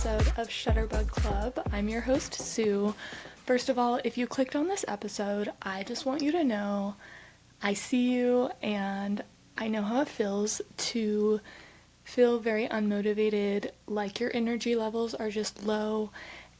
episode of Shutterbug Club. I'm your host, Sue. First of all, if you clicked on this episode, I just want you to know I see you and I know how it feels to feel very unmotivated, like your energy levels are just low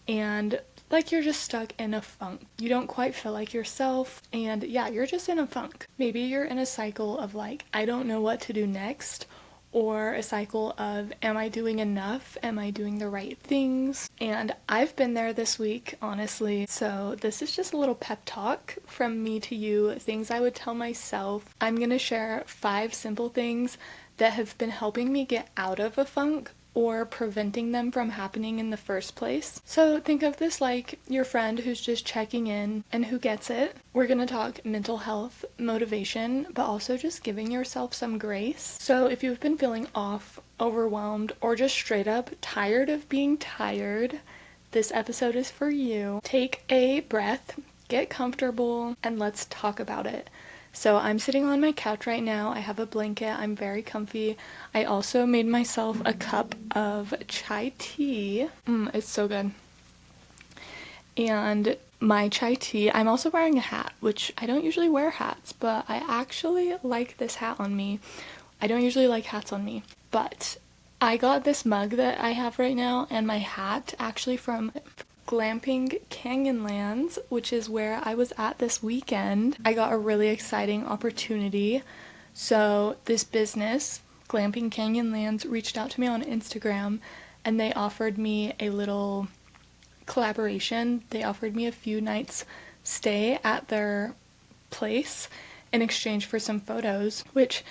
and like you're just stuck in a funk. You don't quite feel like yourself, and yeah, you're just in a funk. Maybe you're in a cycle of like, I don't know what to do next, or a cycle of, am I doing enough? Am I doing the right things? And I've been there this week, honestly. So this is just a little pep talk from me to you, things I would tell myself. I'm gonna share 5 simple things that have been helping me get out of a funk or preventing them from happening in the first place. So think of this like your friend who's just checking in and who gets it. We're gonna talk mental health, motivation, but also just giving yourself some grace. So if you've been feeling off, overwhelmed, or just straight up tired of being tired, this episode is for you. Take a breath, get comfortable, and let's talk about it. So I'm sitting on my couch right now. I have a blanket. I'm very comfy. I also made myself a cup of chai tea. It's so good. And my chai tea, I'm also wearing a hat, which I don't usually wear hats, but I actually like this hat on me. I don't usually like hats on me, but I got this mug that I have right now and my hat actually from Glamping Canyonlands, which is where I was at this weekend. I got a really exciting opportunity. So this business, Glamping Canyonlands, reached out to me on Instagram and they offered me a little collaboration. They offered me a few nights stay at their place in exchange for some photos, which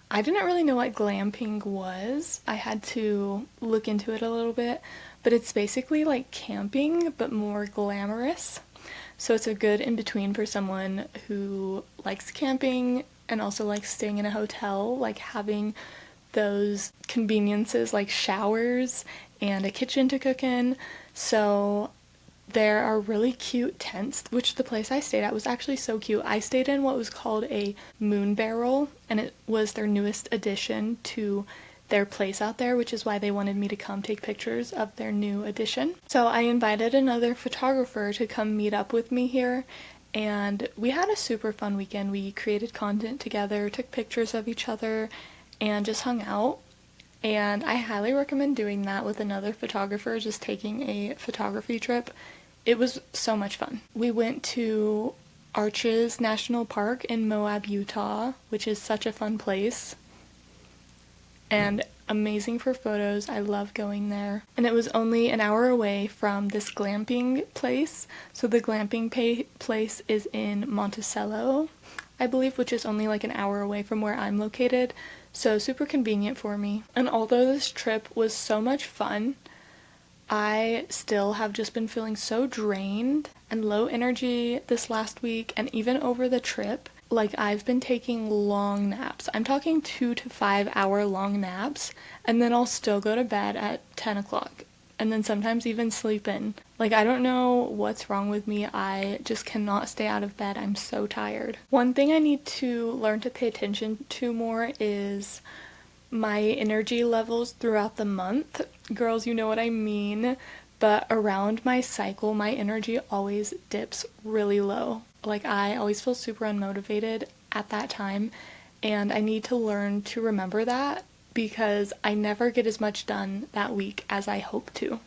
I didn't really know what glamping was. I had to look into it a little bit, but it's basically like camping, but more glamorous. So it's a good in-between for someone who likes camping and also likes staying in a hotel, like having those conveniences like showers and a kitchen to cook in. So there are really cute tents, which the place I stayed at was actually so cute. I stayed in what was called a moon barrel, and it was their newest addition to their place out there, which is why they wanted me to come take pictures of their new addition. So I invited another photographer to come meet up with me here, and we had a super fun weekend. We created content together, took pictures of each other, and just hung out. And I highly recommend doing that with another photographer, just taking a photography trip. It was so much fun. We went to Arches National Park in Moab, Utah, which is such a fun place and amazing for photos. I love going there. And it was only an hour away from this glamping place. So the glamping place is in Monticello, I believe, which is only like an hour away from where I'm located. So super convenient for me. And although this trip was so much fun, I still have just been feeling so drained and low energy this last week, and even over the trip. Like, I've been taking long naps. I'm talking 2 to 5 hour long naps, and then I'll still go to bed at 10 o'clock, and then sometimes even sleep in. Like, I don't know what's wrong with me. I just cannot stay out of bed. I'm so tired. One thing I need to learn to pay attention to more is my energy levels throughout the month. Girls, you know what I mean. But around my cycle, my energy always dips really low. Like, I always feel super unmotivated at that time, and I need to learn to remember that because I never get as much done that week as I hope to.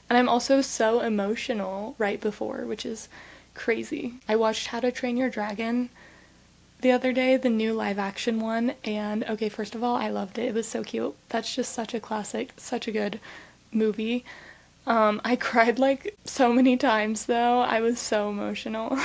And I'm also so emotional right before, which is crazy. I watched How to Train Your Dragon the other day, the new live action one, and okay, first of all, I loved it. It was so cute. That's just such a classic, such a good movie. I cried like so many times though. I was so emotional.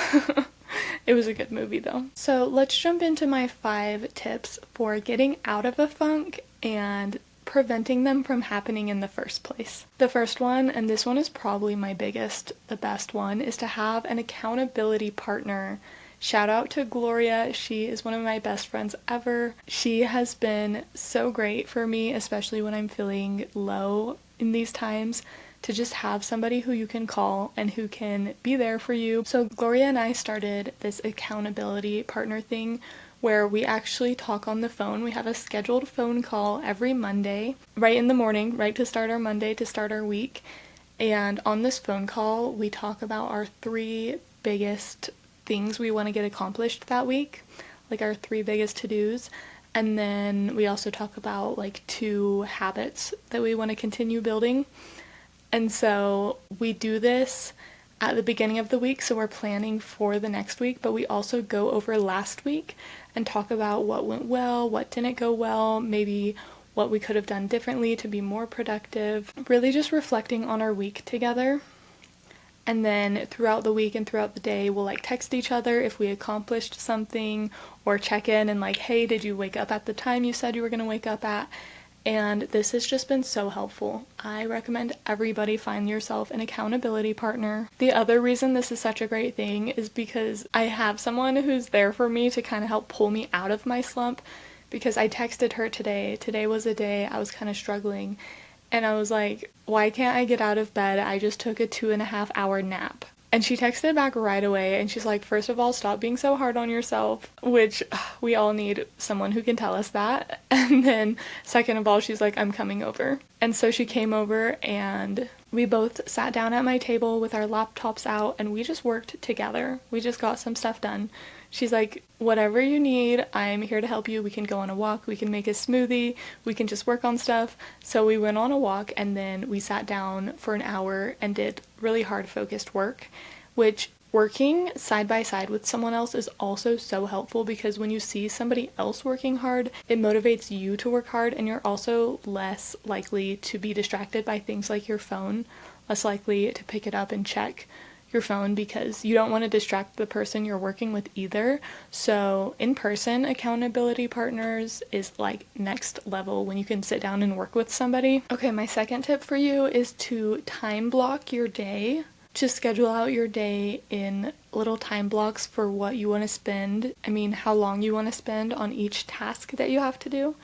It was a good movie though. So let's jump into my 5 tips for getting out of a funk and preventing them from happening in the first place. The first one, and this one is probably my biggest, the best one, is to have an accountability partner. Shout out to Gloria. She is one of my best friends ever. She has been so great for me, especially when I'm feeling low in these times. to just have somebody who you can call and who can be there for you. So Gloria and I started this accountability partner thing where we actually talk on the phone. We have a scheduled phone call every Monday, right in the morning, right to start our Monday, to start our week. And on this phone call, we talk about our 3 biggest things we want to get accomplished that week, like our 3 biggest to-dos. And then we also talk about like 2 habits that we want to continue building. And so we do this at the beginning of the week, so we're planning for the next week, but we also go over last week and talk about what went well, what didn't go well, maybe what we could have done differently to be more productive, really just reflecting on our week together. And then throughout the week and throughout the day, we'll like text each other if we accomplished something, or check in and like, hey, did you wake up at the time you said you were going to wake up at? And this has just been so helpful. I recommend everybody find yourself an accountability partner. The other reason this is such a great thing is because I have someone who's there for me to kind of help pull me out of my slump, because I texted her today. Today was a day I was kind of struggling, and I was like, why can't I get out of bed? I just took a 2.5-hour nap. And she texted back right away, and she's like, first of all, stop being so hard on yourself, which we all need someone who can tell us that. And then second of all, she's like, I'm coming over. And so she came over, and we both sat down at my table with our laptops out, and we just worked together. We just got some stuff done. She's like, whatever you need, I'm here to help you. We can go on a walk, we can make a smoothie, we can just work on stuff. So we went on a walk, and then we sat down for an hour and did really hard focused work, which working side by side with someone else is also so helpful, because when you see somebody else working hard, it motivates you to work hard, and you're also less likely to be distracted by things like your phone, less likely to pick it up and check your phone, because you don't want to distract the person you're working with either. So in-person accountability partners is like next level when you can sit down and work with somebody. Okay, my second tip for you is to time block your day. To schedule out your day in little time blocks for what you want to spend. How long you want to spend on each task that you have to do.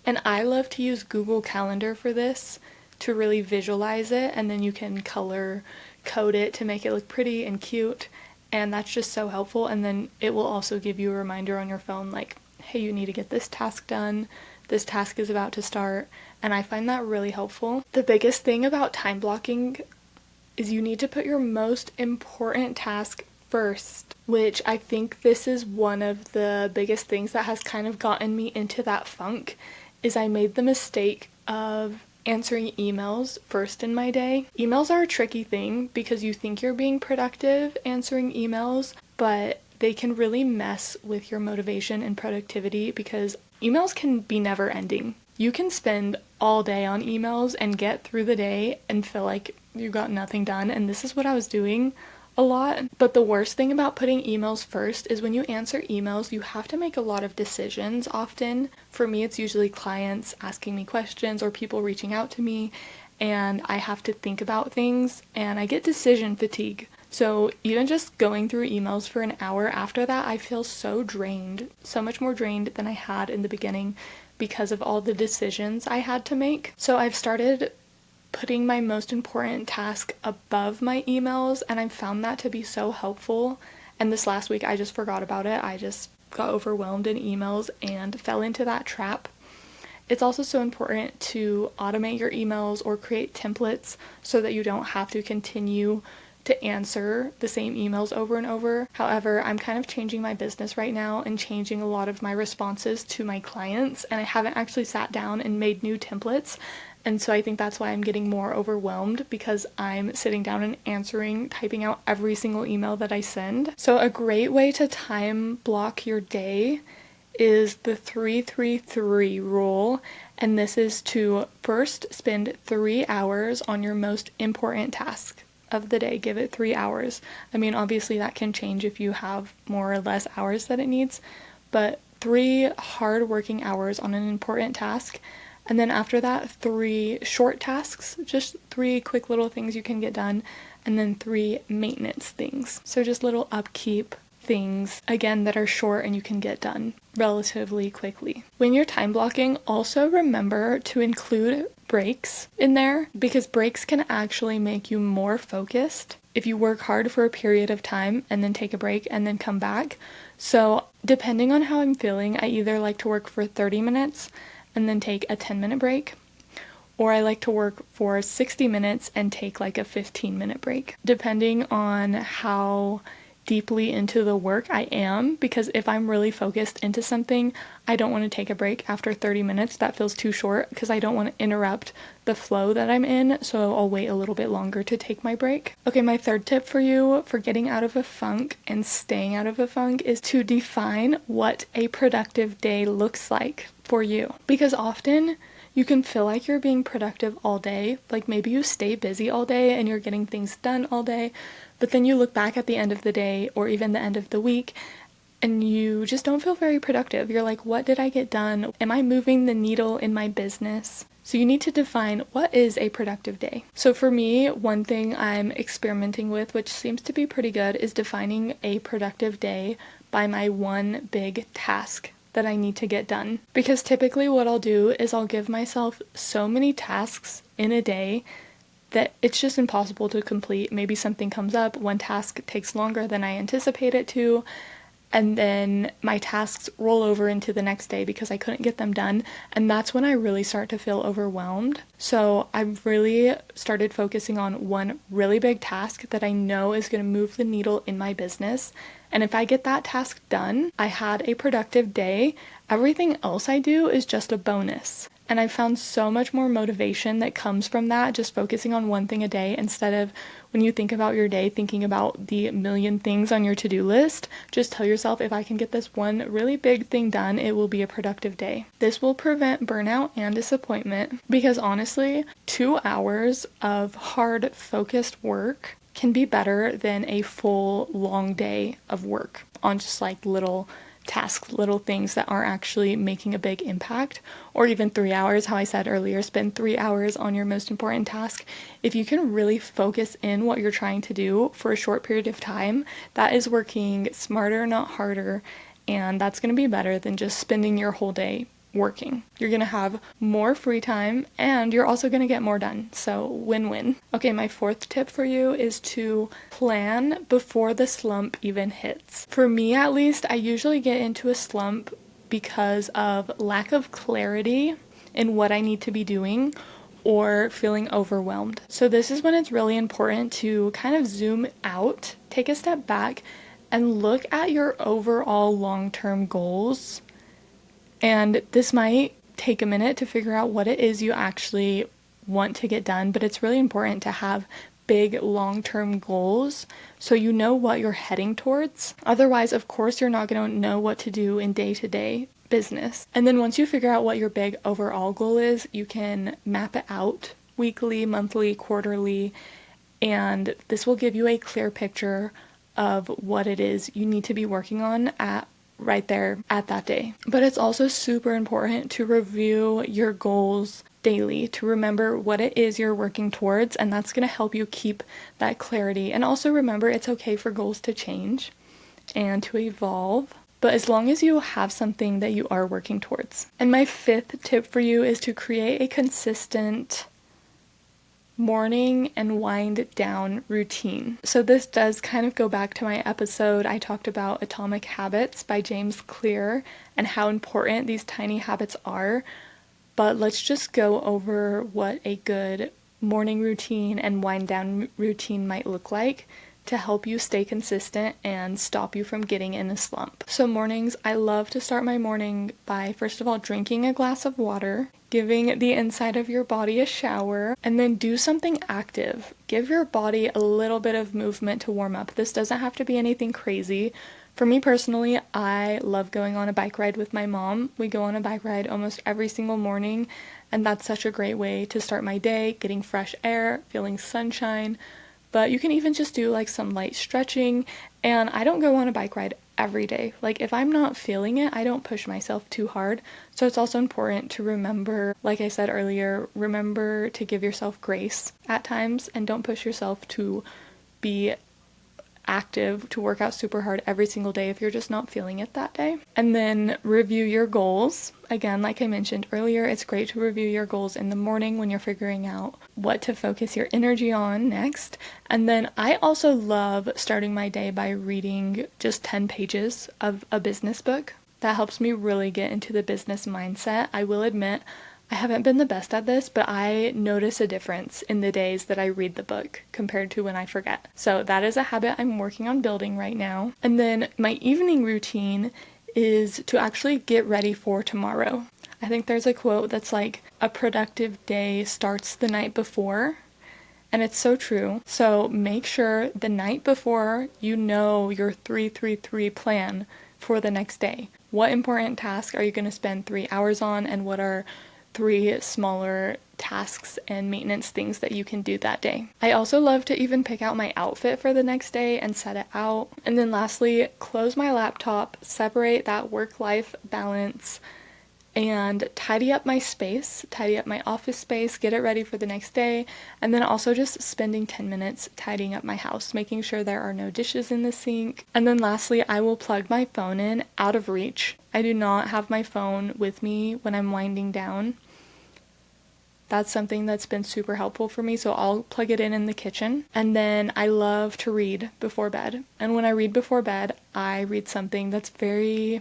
And I love to use Google Calendar for this, to really visualize it, and then you can color code it to make it look pretty and cute, and that's just so helpful. And then it will also give you a reminder on your phone like, hey, you need to get this task done, this task is about to start, and I find that really helpful. The biggest thing about time blocking is you need to put your most important task first, which I think this is one of the biggest things that has kind of gotten me into that funk, is I made the mistake of answering emails first in my day. Emails are a tricky thing because you think you're being productive answering emails, but they can really mess with your motivation and productivity, because emails can be never ending. You can spend all day on emails and get through the day and feel like you got nothing done, and this is what I was doing a lot. But the worst thing about putting emails first is when you answer emails, you have to make a lot of decisions often. For me, it's usually clients asking me questions or people reaching out to me, and I have to think about things, and I get decision fatigue. So even just going through emails for an hour after that, I feel so drained, so much more drained than I had in the beginning because of all the decisions I had to make. So I've started putting my most important task above my emails, and I've found that to be so helpful. And this last week I just forgot about it. I just got overwhelmed in emails and fell into that trap. It's also so important to automate your emails or create templates so that you don't have to continue to answer the same emails over and over. However, I'm kind of changing my business right now and changing a lot of my responses to my clients, and I haven't actually sat down and made new templates. And so I think that's why I'm getting more overwhelmed, because I'm sitting down and typing out every single email that I send. So a great way to time block your day is the 3-3-3 rule. And this is to first spend 3 hours on your most important task of the day. Give it 3 hours. Obviously that can change if you have more or less hours that it needs, but 3 hard working hours on an important task. And then after that, 3 short tasks, just 3 quick little things you can get done, and then 3 maintenance things. So just little upkeep things, again, that are short and you can get done relatively quickly. When you're time blocking, also remember to include breaks in there, because breaks can actually make you more focused if you work hard for a period of time and then take a break and then come back. So depending on how I'm feeling, I either like to work for 30 minutes and then take a 10-minute break, or I like to work for 60 minutes and take like a 15-minute break, depending on how deeply into the work I am, because if I'm really focused into something, I don't want to take a break after 30 minutes. That feels too short because I don't want to interrupt the flow that I'm in, so I'll wait a little bit longer to take my break. Okay, my third tip for you for getting out of a funk and staying out of a funk is to define what a productive day looks like for you, because often you can feel like you're being productive all day, like maybe you stay busy all day and you're getting things done all day, but then you look back at the end of the day or even the end of the week and you just don't feel very productive. You're like, what did I get done? Am I moving the needle in my business? So you need to define what is a productive day. So for me, one thing I'm experimenting with, which seems to be pretty good, is defining a productive day by my one big task that I need to get done. Because typically what I'll do is I'll give myself so many tasks in a day that it's just impossible to complete. Maybe something comes up, one task takes longer than I anticipate it to, and then my tasks roll over into the next day because I couldn't get them done, and that's when I really start to feel overwhelmed. So I've really started focusing on one really big task that I know is going to move the needle in my business, and if I get that task done, I had a productive day. Everything else I do is just a bonus. And I've found so much more motivation that comes from that, just focusing on one thing a day instead of when you think about your day, thinking about the million things on your to-do list. Just tell yourself, if I can get this one really big thing done, it will be a productive day. This will prevent burnout and disappointment, because honestly, 2 hours of hard, focused work can be better than a full, long day of work on just like little tasks, little things that aren't actually making a big impact. Or even 3 hours, how I said earlier, spend 3 hours on your most important task. If you can really focus in what you're trying to do for a short period of time, that is working smarter, not harder, and that's going to be better than just spending your whole day working. You're going to have more free time and you're also going to get more done. So win-win. Okay, my fourth tip for you is to plan before the slump even hits. For me, at least, I usually get into a slump because of lack of clarity in what I need to be doing or feeling overwhelmed. So this is when it's really important to kind of zoom out, take a step back, and look at your overall long-term goals. And this might take a minute to figure out what it is you actually want to get done, but it's really important to have big long-term goals so you know what you're heading towards. Otherwise, of course, you're not going to know what to do in day-to-day business. And then once you figure out what your big overall goal is, you can map it out weekly, monthly, quarterly, and this will give you a clear picture of what it is you need to be working on right there at that day. But it's also super important to review your goals daily, to remember what it is you're working towards, and that's going to help you keep that clarity. And also remember, it's okay for goals to change and to evolve, but as long as you have something that you are working towards. And my fifth tip for you is to create a consistent morning and wind down routine. So this does kind of go back to my episode I talked about Atomic Habits by James Clear and how important these tiny habits are, but let's just go over what a good morning routine and wind down routine might look like to help you stay consistent and stop you from getting in a slump. So mornings, I love to start my morning by first of all drinking a glass of water, giving the inside of your body a shower, and then do something active. Give your body a little bit of movement to warm up. This doesn't have to be anything crazy. For me personally, I love going on a bike ride with my mom. We go on a bike ride almost every single morning, and that's such a great way to start my day, getting fresh air, feeling sunshine. But you can even just do like some light stretching, and I don't go on a bike ride every day. Like if I'm not feeling it, I don't push myself too hard. So it's also important to remember, like I said earlier, remember to give yourself grace at times and don't push yourself to be active to work out super hard every single day if you're just not feeling it that day. And then review your goals. Again, like I mentioned earlier, it's great to review your goals in the morning when you're figuring out what to focus your energy on next. And then I also love starting my day by reading just 10 pages of a business book. That helps me really get into the business mindset. I will admit, I haven't been the best at this, but I notice a difference in the days that I read the book compared to when I forget. So that is a habit I'm working on building right now. And then my evening routine is to actually get ready for tomorrow. I think there's a quote that's like, a productive day starts the night before. And it's so true. So make sure the night before you know your 3-3-3 plan for the next day. What important task are you going to spend 3 hours on, and what are 3 smaller tasks and maintenance things that you can do that day. I also love to even pick out my outfit for the next day and set it out. And then lastly, close my laptop, separate that work-life balance, and tidy up my space, tidy up my office space, get it ready for the next day, and then also just spending 10 minutes tidying up my house, making sure there are no dishes in the sink. And then lastly, I will plug my phone in out of reach. I do not have my phone with me when I'm winding down. That's something that's been super helpful for me, so I'll plug it in the kitchen. And then I love to read before bed. And when I read before bed, I read something that's very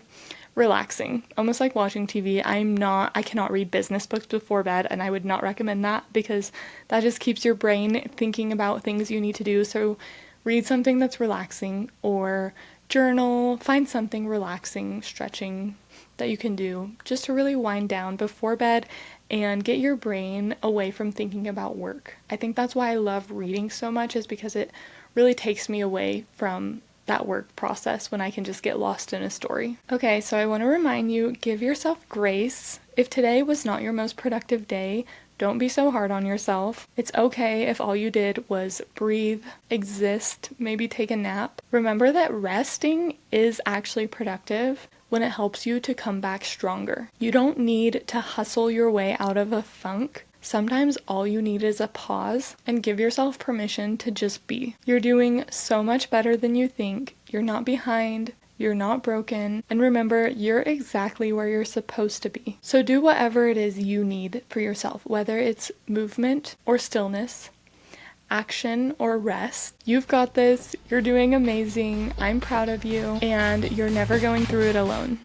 relaxing, almost like watching TV. I cannot read business books before bed, and I would not recommend that because that just keeps your brain thinking about things you need to do. So read something that's relaxing, or journal, find something relaxing, stretching that you can do just to really wind down before bed and get your brain away from thinking about work. I think that's why I love reading so much, is because it really takes me away from that work process when I can just get lost in a story. Okay, so I want to remind you, give yourself grace. If today was not your most productive day, don't be so hard on yourself. It's okay if all you did was breathe, exist, maybe take a nap. Remember that resting is actually productive when it helps you to come back stronger. You don't need to hustle your way out of a funk. Sometimes all you need is a pause, and give yourself permission to just be. You're doing so much better than you think. You're not behind. You're not broken. And remember, you're exactly where you're supposed to be. So do whatever it is you need for yourself, whether it's movement or stillness, action or rest. You've got this. You're doing amazing. I'm proud of you, and you're never going through it alone.